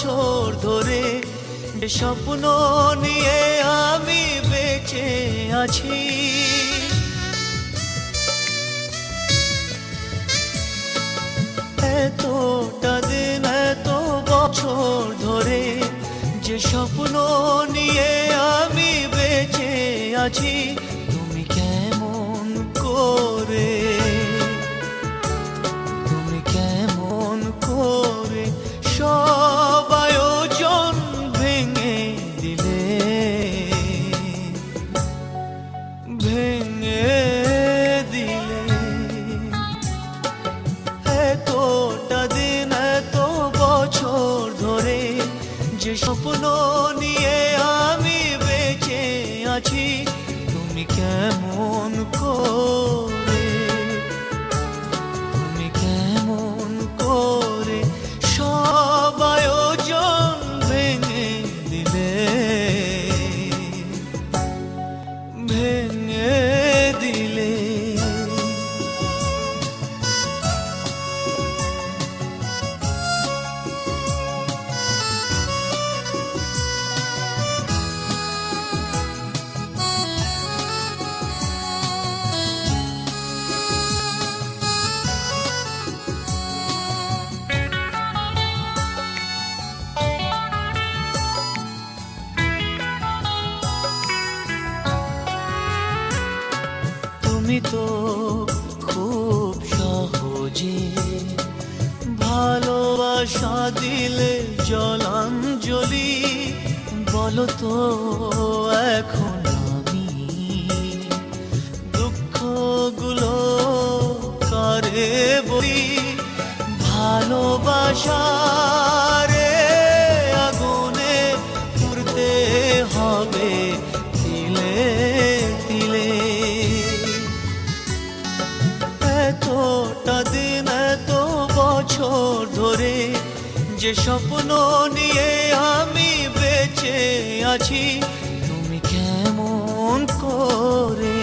বছর ধরে যে স্বপ্ন নিয়ে আমি বেঁচে আছি, এতটা দিন এত বছর ধরে যে স্বপ্ন নিয়ে আমি বেঁচে আছি, তুমি কেমন করে, তুমি কেমন করে সব আয়োজন ভেঙে দিলে, ভেঙে দিলে। এতটা দিন এত বছর ধরে যে স্বপ্ন নিয়ে আমি বেঁচে আছি, তুমি কেমন করে, তুমি কেমন করে সব আয়োজন ভেঙে দিলে, ভেঙে দিলে। তুমি তো খুব সহজে ভালোবাসা দিলে জলাঞ্জলি, বলো তো এখন আমি দুঃখগুলো কারে বলি, ভালোবাসারে আগুনে পুড়তে হবে তিলে তিলে। এতটা দিন এত বছর ধরে যে স্বপ্ন নিয়ে আমি বেঁচে আছি, তুমি কেমন করে,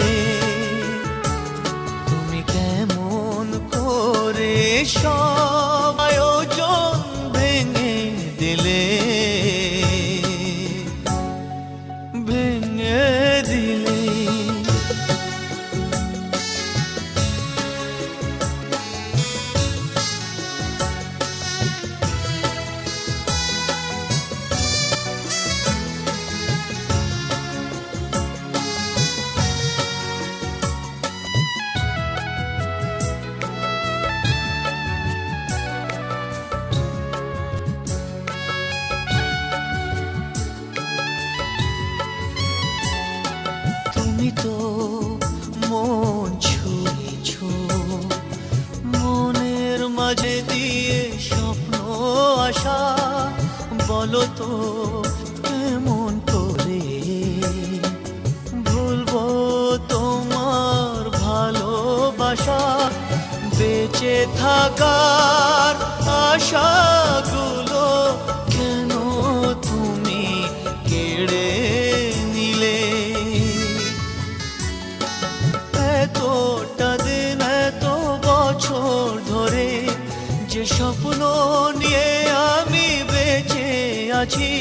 তুমি কেমন করে সব আয়োজন ভেঙে দিলে, ভেঙে দিলে। তুমি তো মন ছুঁয়েছ, মনের মাঝে দিয়ে স্বপ্ন আশা, বলো তো কেমন করে ভুলবো তোমার ভালোবাসা, বেঁচে থাকার আশাগুলো কেন তুমি কেড়ে নিলে। এতটা দিন এত বছর ধরে যে স্বপ্ন নিয়ে আমি বেঁচে আছি,